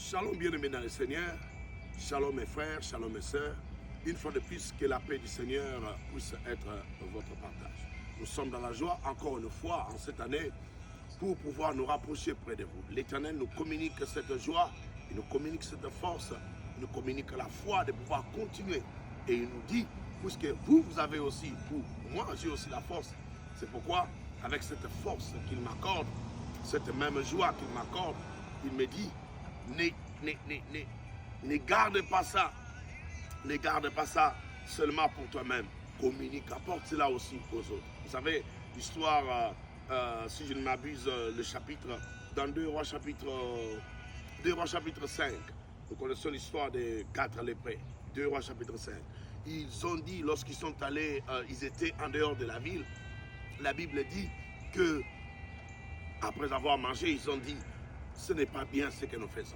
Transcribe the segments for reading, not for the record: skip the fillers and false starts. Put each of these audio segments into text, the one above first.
Shalom bien-aimés dans le Seigneur, shalom mes frères, shalom mes sœurs. Une fois de plus, que la paix du Seigneur puisse être votre partage. Nous sommes dans la joie, encore une fois, en cette année, pour pouvoir nous rapprocher près de vous. L'Éternel nous communique cette joie, il nous communique cette force, il nous communique la foi de pouvoir continuer. Et il nous dit, puisque vous avez aussi, moi j'ai aussi la force. C'est pourquoi, avec cette force qu'il m'accorde, cette même joie qu'il m'accorde, il me dit, ne garde pas ça. Ne garde pas ça seulement pour toi-même. Communique, apporte cela aussi aux autres. Vous savez, l'histoire, si je ne m'abuse, le chapitre, dans 2 Rois chapitre 5, nous connaissons l'histoire des 4 lépreux. 2 Rois chapitre 5. Ils ont dit, lorsqu'ils sont allés, ils étaient en dehors de la ville, la Bible dit que, après avoir mangé, ils ont dit, ce n'est pas bien ce que nous faisons.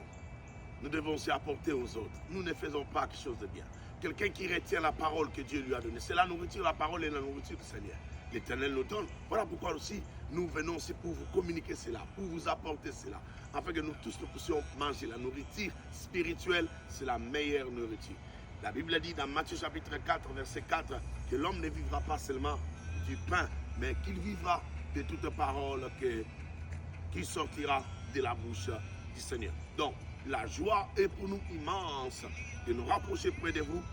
Nous devons aussi apporter aux autres. Nous ne faisons pas quelque chose de bien. Quelqu'un qui retient la parole que Dieu lui a donnée, c'est la nourriture, la parole et la nourriture du Seigneur. L'Éternel nous donne. Voilà pourquoi aussi nous venons aussi pour vous communiquer cela, pour vous apporter cela, afin que nous tous nous puissions manger. La nourriture spirituelle, c'est la meilleure nourriture. La Bible dit dans Matthieu chapitre 4, verset 4, que l'homme ne vivra pas seulement du pain, mais qu'il vivra de toute parole qui sortira de la bouche du Seigneur. Donc, la joie est pour nous immense de nous rapprocher près de vous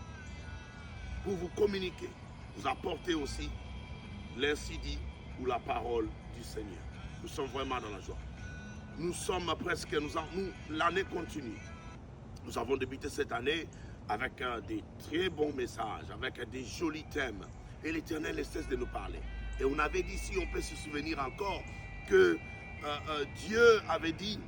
pour vous communiquer, vous apporter aussi l'ainsi dit ou la parole du Seigneur. Nous sommes vraiment dans la joie. Nous sommes presque, l'année continue. Nous avons débuté cette année avec des très bons messages, avec des jolis thèmes. Et l'Éternel ne cesse de nous parler. Et on avait dit, si on peut se souvenir encore, que Dieu avait dit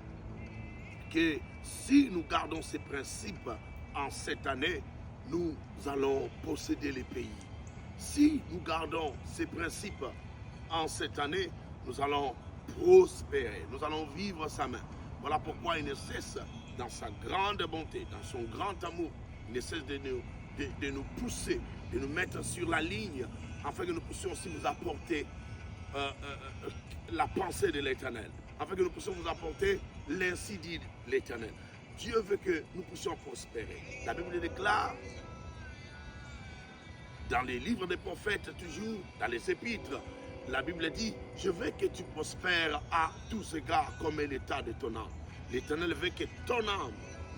que si nous gardons ces principes en cette année, nous allons posséder les pays. Si nous gardons ces principes en cette année, nous allons prospérer, nous allons vivre sa main. Voilà pourquoi il ne cesse, dans sa grande bonté, dans son grand amour, il ne cesse de nous pousser, de nous mettre sur la ligne, afin que nous puissions aussi vous apporter la pensée de l'Éternel, afin que nous puissions vous apporter l'ainsi dit de l'Éternel. Dieu veut que nous puissions prospérer. La Bible déclare, dans les livres des prophètes, toujours, dans les épîtres, la Bible dit, je veux que tu prospères à tous égards comme est l'état de ton âme. L'Éternel veut que ton âme,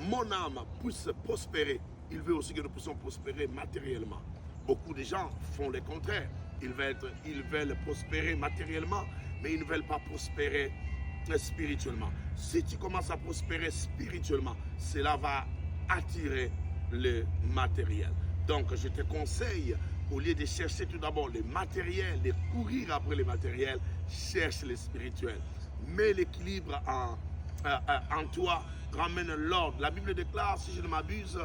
mon âme, puisse prospérer. Il veut aussi que nous puissions prospérer matériellement. Beaucoup de gens font le contraire. Ils veulent prospérer matériellement, mais ils ne veulent pas prospérer spirituellement. Si tu commences à prospérer spirituellement, cela va attirer le matériel. Donc je te conseille, au lieu de chercher tout d'abord le matériel, de courir après le matériel, cherche le spirituel. Mets l'équilibre en toi, ramène l'ordre. La Bible déclare, si je ne m'abuse,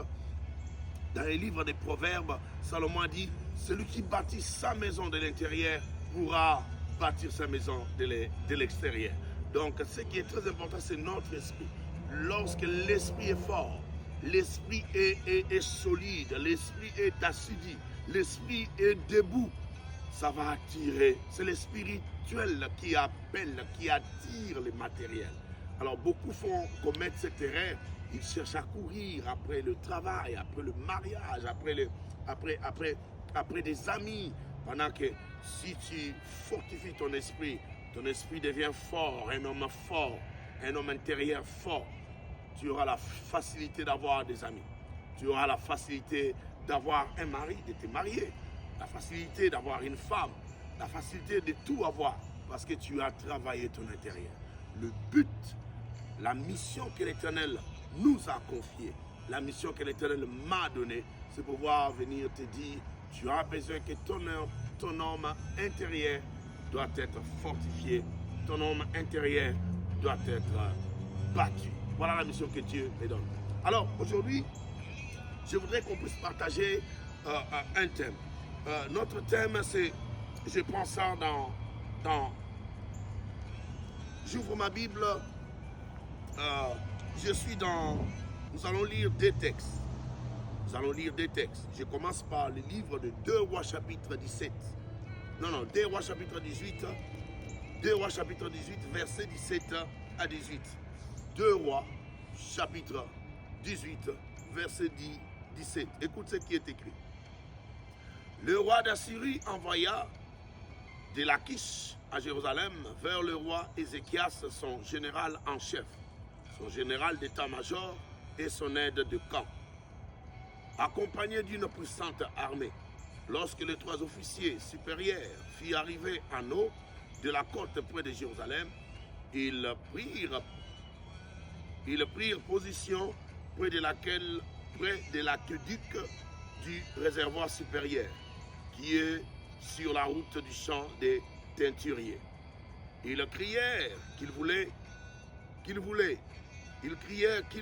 dans les livres des Proverbes, Salomon dit, celui qui bâtit sa maison de l'intérieur pourra bâtir sa maison de l'extérieur. Donc, ce qui est très important, c'est notre esprit. Lorsque l'esprit est fort, l'esprit est solide, l'esprit est assidu, l'esprit est debout, ça va attirer. C'est le spirituel qui appelle, qui attire le matériel. Alors, beaucoup commettre cette erreur. Ils cherchent à courir après le travail, après le mariage, après des amis. Pendant que si tu fortifies ton esprit devient fort, un homme intérieur fort. Tu auras la facilité d'avoir des amis. Tu auras la facilité d'avoir un mari, de te marier. La facilité d'avoir une femme. La facilité de tout avoir. Parce que tu as travaillé ton intérieur. Le but, la mission que l'Éternel nous a confiée, la mission que l'Éternel m'a donnée, c'est pouvoir venir te dire, tu as besoin que ton homme intérieur doit être fortifié, ton homme intérieur doit être battu. Voilà la mission que Dieu me donne. Alors aujourd'hui, je voudrais qu'on puisse partager un thème. Notre thème, c'est, je prends ça j'ouvre ma Bible, je suis nous allons lire des textes. Nous allons lire des textes. Je commence par le livre de 2 Rois chapitre 17. Non, 2 Rois chapitre 18. 2 Rois chapitre 18, verset 17 à 18. 2 Rois chapitre 18, verset 17. Écoute ce qui est écrit. Le roi d'Assyrie envoya de Lachish à Jérusalem vers le roi Ézéchias, son général en chef, son général d'état-major et son aide de camp, accompagné d'une puissante armée. Lorsque les 3 officiers supérieurs firent arriver en haut de la côte près de Jérusalem, ils prirent position près de l'aqueduc du réservoir supérieur, qui est sur la route du champ des teinturiers. Ils crièrent qu'ils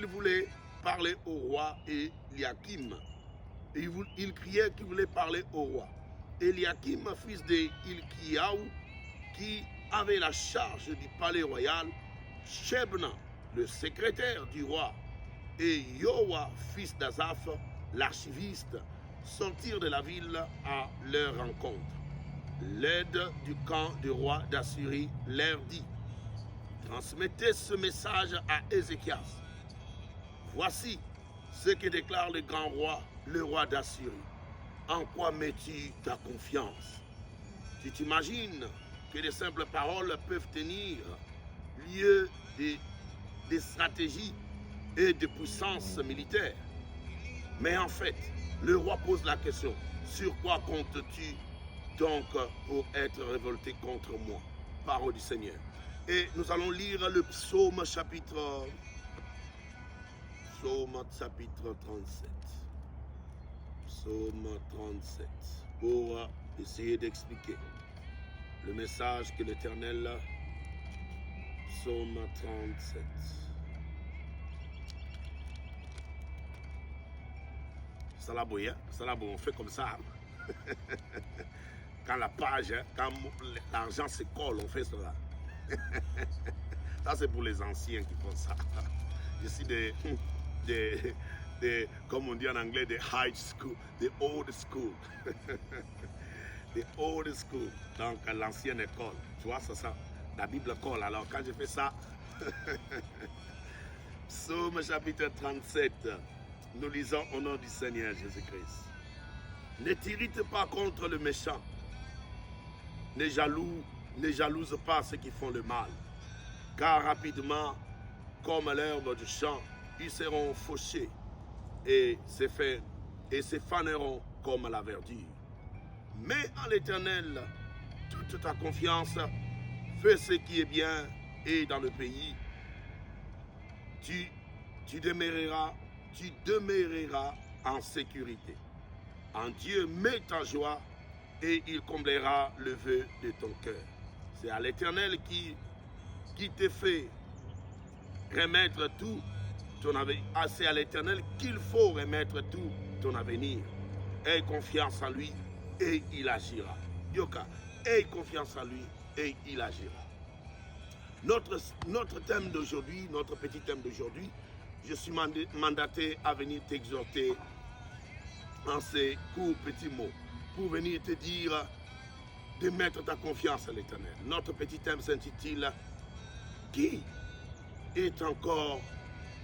voulaient parler au roi Eliakim. Ils criaient qu'ils voulaient parler au roi. Eliakim, fils de Hilkiyahu, qui avait la charge du palais royal, Shebna, le secrétaire du roi, et Yoa, fils d'Azaph, l'archiviste, sortirent de la ville à leur rencontre. L'aide du camp du roi d'Assyrie leur dit: transmettez ce message à Ézéchias. Voici ce que déclare le grand roi, le roi d'Assyrie. En quoi mets-tu ta confiance? Tu t'imagines que de simples paroles peuvent tenir lieu de stratégie et de puissance militaire? Mais en fait, le roi pose la question: sur quoi comptes-tu donc pour être révolté contre moi? Parole du Seigneur. Et nous allons lire le psaume chapitre 37. Psaume 37. Pour essayer d'expliquer le message que l'Éternel. Psaume 37. Ça la bouille, on fait comme ça. Quand la page, quand l'argent se colle, on fait cela. Ça, c'est pour les anciens qui font ça. Je suis comme on dit en anglais, des high school, des old school. Des old school. Donc, l'ancienne école. Tu vois, c'est ça. La Bible colle. Alors, quand je fais ça, Psaume chapitre 37, nous lisons au nom du Seigneur Jésus-Christ. Ne t'irrite pas contre le méchant. Ne jalouse pas ceux qui font le mal. Car rapidement, comme l'herbe du champ, ils seront fauchés et se faneront comme la verdure. Mets en l'Éternel toute ta confiance, fais ce qui est bien, et dans le pays, tu demeureras en sécurité. En Dieu, mets ta joie, et il comblera le vœu de ton cœur. C'est à l'Éternel qui te fait remettre tout ton avenir. C'est à l'Éternel qu'il faut remettre tout ton avenir. Aie confiance en lui et il agira. Yoka, aie confiance en lui et il agira. Notre thème d'aujourd'hui, notre petit thème d'aujourd'hui, je suis mandaté à venir t'exhorter en ces courts petits mots pour venir te dire de mettre ta confiance à l'Éternel. Notre petit thème s'intitule « Qui est encore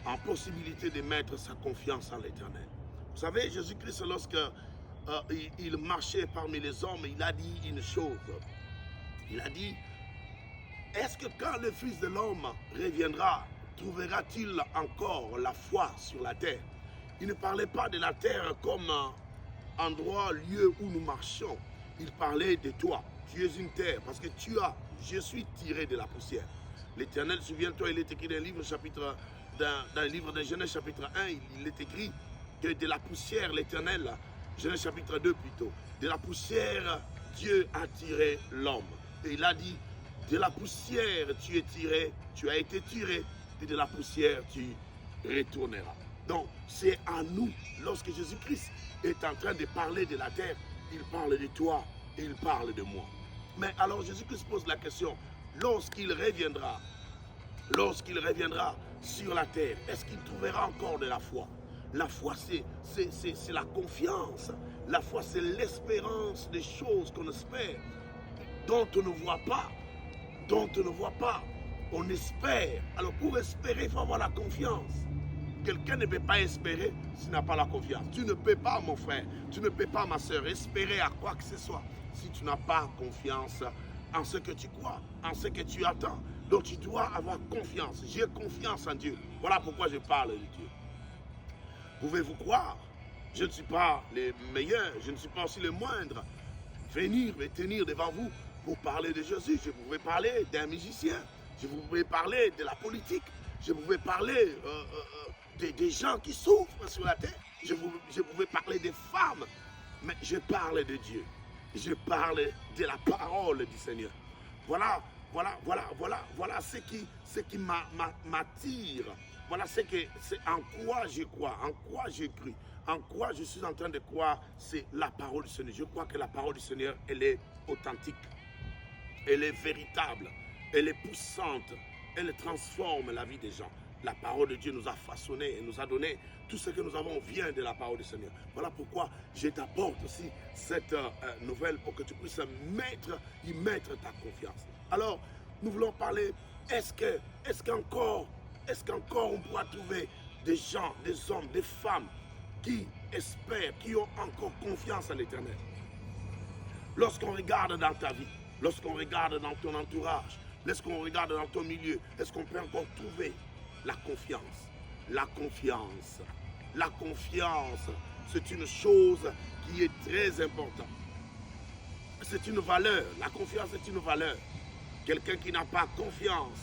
en possibilité de mettre sa confiance en l'Éternel ?» Vous savez, Jésus-Christ, lorsque il marchait parmi les hommes, il a dit une chose. Il a dit: est-ce que quand le Fils de l'homme reviendra, trouvera-t-il encore la foi sur la terre? Il ne parlait pas de la terre comme endroit, lieu où nous marchons. Il parlait de toi. Tu es une terre parce que je suis tiré de la poussière. L'Éternel, souviens-toi, il est écrit dans le livre de Genèse chapitre 1, il est écrit que de la poussière, l'Éternel, Genèse chapitre 2 plutôt, de la poussière, Dieu a tiré l'homme. Et il a dit: de la poussière tu as été tiré, et de la poussière tu retourneras. Donc c'est à nous, lorsque Jésus-Christ est en train de parler de la terre, il parle de toi et il parle de moi. Mais alors Jésus-Christ pose la question: lorsqu'il reviendra sur la terre, est-ce qu'il trouvera encore de la foi? La foi, c'est la confiance. La foi, c'est l'espérance des choses qu'on espère, dont on ne voit pas. On espère. Alors pour espérer, il faut avoir la confiance. quelqu'un ne peut pas espérer s'il n'a pas la confiance. Tu ne peux pas, mon frère, tu ne peux pas, ma soeur, espérer à quoi que ce soit si tu n'as pas confiance en ce que tu crois, en ce que tu attends. Donc tu dois avoir confiance. J'ai confiance en Dieu. Voilà pourquoi je parle de Dieu. Pouvez-vous croire? Je ne suis pas le meilleur, je ne suis pas aussi le moindre. Venir me tenir devant vous pour parler de Jésus. Je pouvais parler d'un musicien. Je pouvais parler de la politique. Je pouvais parler des gens qui souffrent sur la terre. Je pouvais parler des femmes. Mais je parle de Dieu. Je parle de la parole du Seigneur. Voilà ce qui m'attire. Voilà c'est en quoi je crois, en quoi je cru, en quoi je suis en train de croire, c'est la parole du Seigneur. Je crois que la parole du Seigneur, elle est authentique, elle est véritable, elle est puissante, elle transforme la vie des gens. La parole de Dieu nous a façonné et nous a donné tout ce que nous avons vient de la parole du Seigneur. Voilà pourquoi je t'apporte aussi cette nouvelle pour que tu puisses y mettre ta confiance. Alors, nous voulons parler, est-ce qu'encore on pourra trouver des gens, des hommes, des femmes qui espèrent, qui ont encore confiance en l'Éternel? Lorsqu'on regarde dans ta vie, lorsqu'on regarde dans ton entourage, lorsqu'on regarde dans ton milieu, est-ce qu'on peut encore trouver la confiance? La confiance. La confiance, c'est une chose qui est très importante. C'est une valeur. La confiance est une valeur. Quelqu'un qui n'a pas confiance,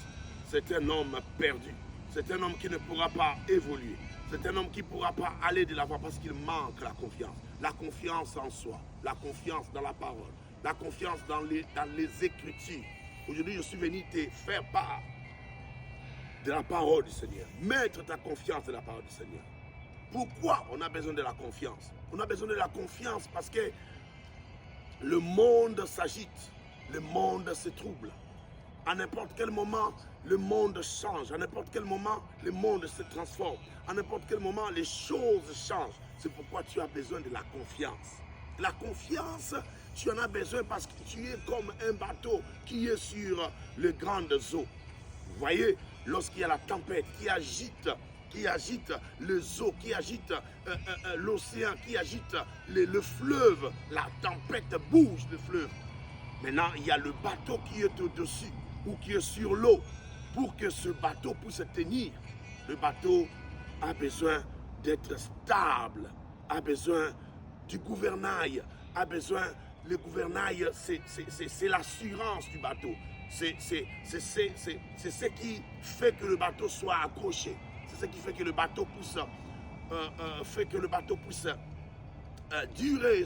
c'est un homme perdu. C'est un homme qui ne pourra pas évoluer. C'est un homme qui ne pourra pas aller de l'avant parce qu'il manque la confiance. La confiance en soi, la confiance dans la parole, la confiance dans les Écritures. Aujourd'hui, je suis venu te faire part de la parole du Seigneur. Mettre ta confiance dans la parole du Seigneur. Pourquoi on a besoin de la confiance? On a besoin de la confiance parce que le monde s'agite, le monde se trouble. À n'importe quel moment, le monde change. À n'importe quel moment, le monde se transforme. À n'importe quel moment, les choses changent. C'est pourquoi tu as besoin de la confiance. La confiance, tu en as besoin parce que tu es comme un bateau qui est sur les grandes eaux. Vous voyez, lorsqu'il y a la tempête qui agite les eaux, qui agite l'océan, qui agite le fleuve, la tempête bouge le fleuve. Maintenant, il y a le bateau qui est au-dessus ou qui est sur l'eau. Pour que ce bateau puisse tenir, le bateau a besoin d'être stable, a besoin du gouvernail, le gouvernail, c'est l'assurance du bateau. C'est ce qui fait que le bateau soit accroché. C'est ce qui fait que le bateau puisse, durer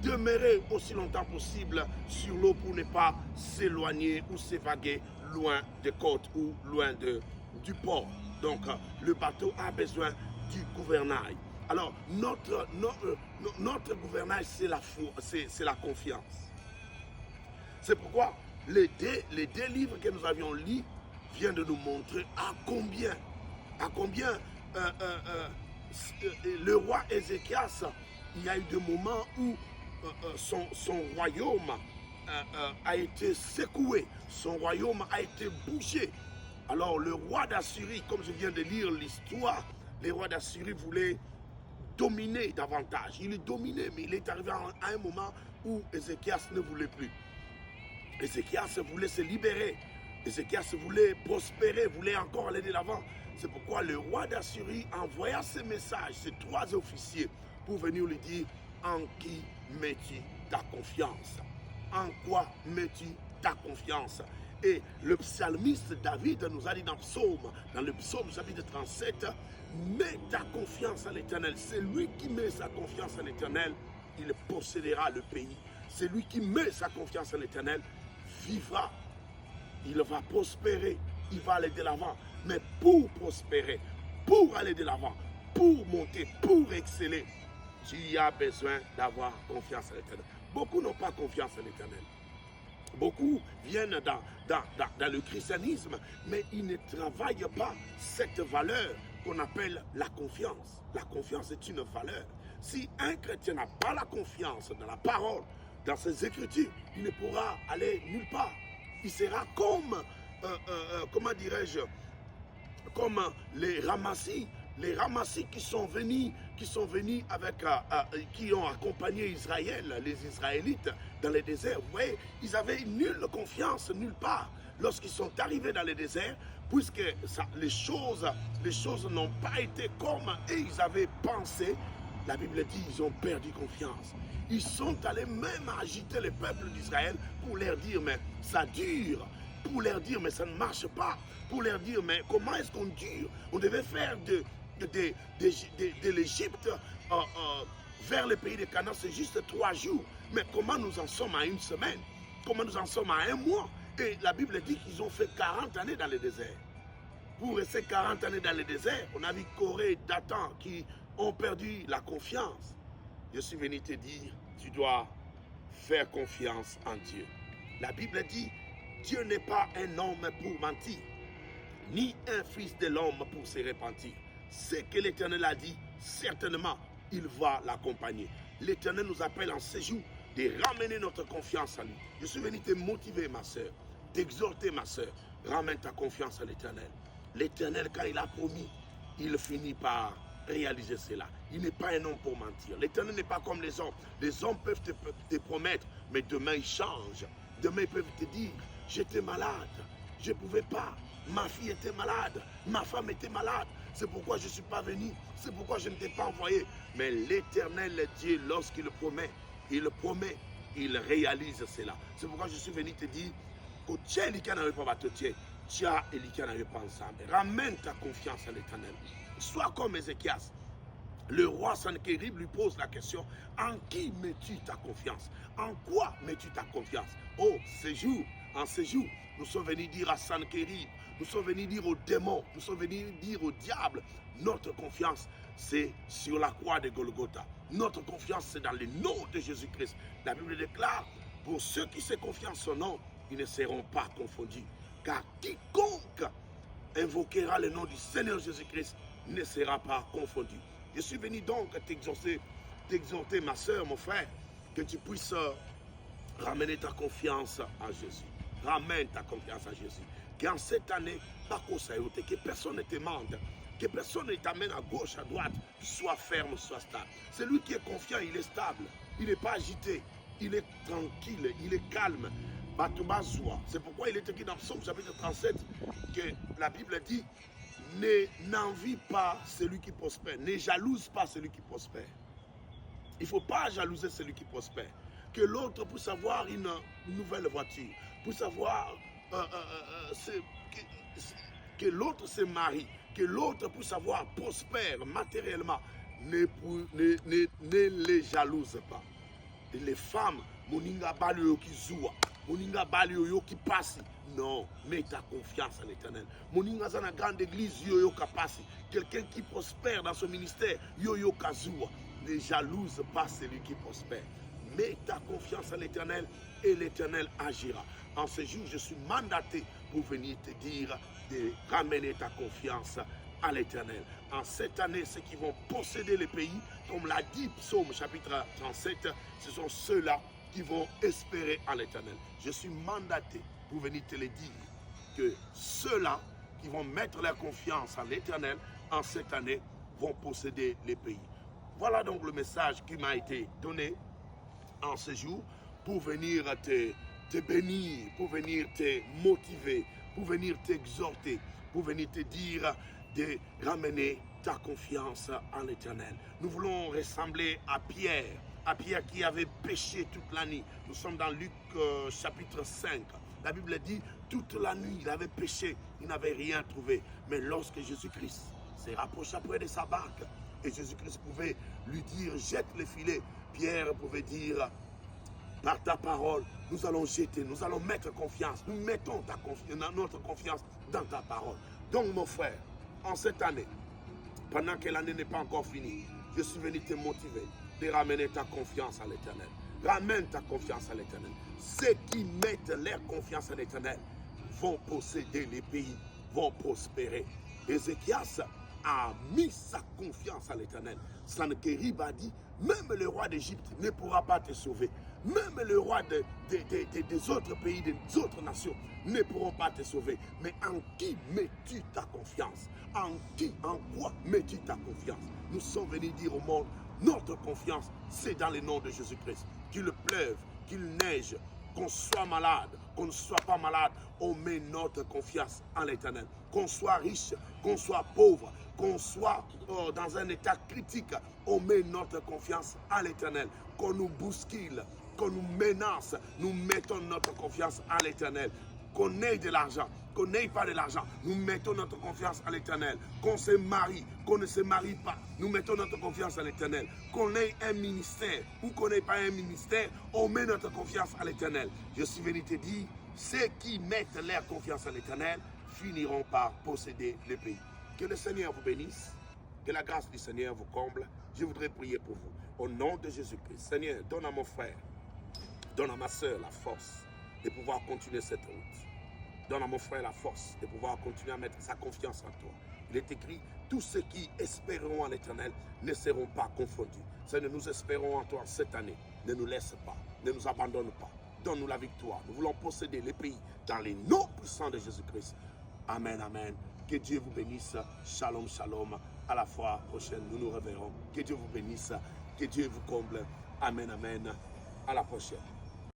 demeurer aussi longtemps possible sur l'eau pour ne pas s'éloigner ou s'évaguer loin des côtes ou loin du port. Donc le bateau a besoin du gouvernail. Alors notre gouvernail, c'est la confiance. C'est pourquoi les deux livres que nous avions lus viennent de nous montrer à combien le roi Ézéchias, il y a eu des moments où son royaume a été secoué, son royaume a été bougé. Alors le roi d'Assyrie, comme je viens de lire l'histoire, le roi d'Assyrie voulait dominer davantage. Il est dominé, mais il est arrivé à un moment où Ézéchias ne voulait plus. Ézéchias voulait se libérer. Ézéchias voulait prospérer, voulait encore aller de l'avant. C'est pourquoi le roi d'Assyrie envoya ce message, ces 3 officiers, pour venir lui dire: en qui mets-tu ta confiance? En quoi mets-tu ta confiance? Et le psalmiste David nous a dit dans le psaume chapitre 37, mets ta confiance en l'Éternel. C'est lui qui met sa confiance en l'Éternel, il possédera le pays. C'est lui qui met sa confiance en l'Éternel, vivra. Il va prospérer, il va aller de l'avant. Mais pour prospérer, pour aller de l'avant, pour monter, pour exceller, tu as besoin d'avoir confiance en l'Éternel. Beaucoup n'ont pas confiance en l'Éternel. Beaucoup viennent dans le christianisme, mais ils ne travaillent pas cette valeur qu'on appelle la confiance. La confiance est une valeur. Si un chrétien n'a pas la confiance dans la parole, dans ses écritures, il ne pourra aller nulle part. Il sera comme, comment dirais-je, comme les ramassis qui sont venus avec, qui ont accompagné Israël, les Israélites dans le désert. Vous voyez, ils avaient nulle confiance, nulle part, lorsqu'ils sont arrivés dans le désert, puisque les choses n'ont pas été comme ils avaient pensé. La Bible dit qu'ils ont perdu confiance. Ils sont allés même agiter le peuple d'Israël pour leur dire, mais ça dure. Pour leur dire, mais ça ne marche pas. Pour leur dire, mais comment est-ce qu'on dure? On devait faire de l'Égypte vers le pays de Canaan, c'est juste 3 jours. Mais comment nous en sommes à 1 semaine? Comment nous en sommes à 1 mois? Et la Bible dit qu'ils ont fait 40 années dans le désert. Pour rester 40 années dans le désert, on a vu Corée et Dathan qui ont perdu la confiance. Je suis venu te dire, tu dois faire confiance en Dieu. La Bible dit, Dieu n'est pas un homme pour mentir, ni un fils de l'homme pour se repentir. Ce que l'Éternel a dit, certainement, il va l'accompagner. L'Éternel nous appelle en ce jour de ramener notre confiance en lui. Je suis venu te motiver, ma soeur, t'exhorter, ma soeur. Ramène ta confiance à l'Éternel. L'Éternel, quand il a promis, il finit par réaliser cela. Il n'est pas un homme pour mentir. L'Éternel n'est pas comme les hommes. Les hommes peuvent te promettre, mais demain ils changent. Demain ils peuvent te dire, j'étais malade, je ne pouvais pas. Ma fille était malade, ma femme était malade. C'est pourquoi je ne suis pas venu, c'est pourquoi je ne t'ai pas envoyé. Mais l'Éternel Dieu, lorsqu'il promet, il réalise cela. C'est pourquoi je suis venu te dire, Tia et Lika n'arrivent pas ensemble. Ramène ta confiance à l'Éternel. Sois comme Ézéchias. Le roi Sanchérib lui pose la question, en qui mets-tu ta confiance? En quoi mets-tu ta confiance? Oh, en ce jour, nous sommes venus dire à Sanchérib, nous sommes venus dire aux démons, nous sommes venus dire au diable, notre confiance, c'est sur la croix de Golgotha. Notre confiance, c'est dans le nom de Jésus-Christ. La Bible déclare, pour ceux qui se confient en son nom, ils ne seront pas confondus. Car quiconque invoquera le nom du Seigneur Jésus-Christ ne sera pas confondu. Je suis venu donc t'exhorter, ma soeur, mon frère, que tu puisses ramener ta confiance à Jésus. Ramène ta confiance à Jésus. Qu'en cette année, que personne ne te mente, que personne ne t'amène à gauche, à droite. Sois ferme, sois stable. Celui qui est confiant, il est stable. Il n'est pas agité. Il est tranquille, il est calme. C'est pourquoi il est écrit dans Psaume chapitre 37 que la Bible dit, n'envie pas celui qui prospère, ne jalouse pas celui qui prospère. Il ne faut pas jalouser celui qui prospère. Que l'autre puisse avoir une nouvelle voiture, puisse avoir que l'autre se marie, que l'autre puisse avoir prospère matériellement. Ne les jalouse pas. Et les femmes, moninga balio qui zoua, moninga balio qui passe. Non, mets ta confiance en l'Éternel. Moninga zana grande église yo kapasi. Quelqu'un qui prospère dans son ministère, yo kazoua. Ne jalouse pas celui qui prospère. Mets ta confiance en l'Éternel et l'Éternel agira. En ce jour, je suis mandaté pour venir te dire de ramener ta confiance à l'Éternel. En cette année, ceux qui vont posséder le pays, comme l'a dit Psaume chapitre 37, ce sont ceux-là qui vont espérer en l'Éternel. Je suis mandaté pour venir te le dire, que ceux-là qui vont mettre leur confiance en l'Éternel, en cette année, vont posséder les pays. Voilà donc le message qui m'a été donné en ce jour pour venir te bénir, pour venir te motiver, pour venir t'exhorter, pour venir te dire de ramener ta confiance en l'Éternel. Nous voulons ressembler à Pierre qui avait péché toute la nuit. Nous sommes dans Luc chapitre 5. La Bible dit, toute la nuit, il avait péché, il n'avait rien trouvé. Mais lorsque Jésus-Christ s'est rapproché près de sa barque, et Jésus-Christ pouvait lui dire, jette le filet, Pierre pouvait dire, par ta parole, nous allons jeter, nous allons mettre confiance, nous mettons notre confiance dans ta parole. Donc mon frère, en cette année, pendant que l'année n'est pas encore finie, je suis venu te motiver de ramener ta confiance à l'Éternel. Ramène ta confiance à l'Éternel. Ceux qui mettent leur confiance à l'Éternel vont posséder les pays, vont prospérer. Ézéchias a mis sa confiance à l'Éternel. Sanchérib a dit, même le roi d'Égypte ne pourra pas te sauver. Même le roi des autres pays, des autres nations ne pourront pas te sauver. Mais en qui mets-tu ta confiance? En qui, en quoi mets-tu ta confiance? Nous sommes venus dire au monde, notre confiance, c'est dans le nom de Jésus-Christ. Qu'il pleuve, qu'il neige, qu'on soit malade, qu'on ne soit pas malade, on met notre confiance en l'Éternel. Qu'on soit riche, qu'on soit pauvre, qu'on soit dans un état critique, on met notre confiance en l'Éternel. Qu'on nous bouscule, qu'on nous menace, nous mettons notre confiance en l'Éternel. Qu'on ait de l'argent, qu'on n'ait pas de l'argent, nous mettons notre confiance à l'Éternel. Qu'on se marie, qu'on ne se marie pas, nous mettons notre confiance à l'Éternel. Qu'on ait un ministère ou qu'on n'ait pas un ministère, on met notre confiance à l'Éternel. Je suis venu te dire, ceux qui mettent leur confiance à l'Éternel finiront par posséder le pays. Que le Seigneur vous bénisse, que la grâce du Seigneur vous comble. Je voudrais prier pour vous. Au nom de Jésus-Christ, Seigneur, donne à mon frère, donne à ma soeur la force de pouvoir continuer cette route. Donne à mon frère la force de pouvoir continuer à mettre sa confiance en toi. Il est écrit, tous ceux qui espéreront en l'Éternel ne seront pas confondus. Seigneur, nous espérons en toi cette année. Ne nous laisse pas, ne nous abandonne pas. Donne-nous la victoire. Nous voulons posséder les pays dans les noms puissants de Jésus-Christ. Amen, amen. Que Dieu vous bénisse. Shalom, shalom. À la fois prochaine, nous nous reverrons. Que Dieu vous bénisse. Que Dieu vous comble. Amen, amen. À la prochaine.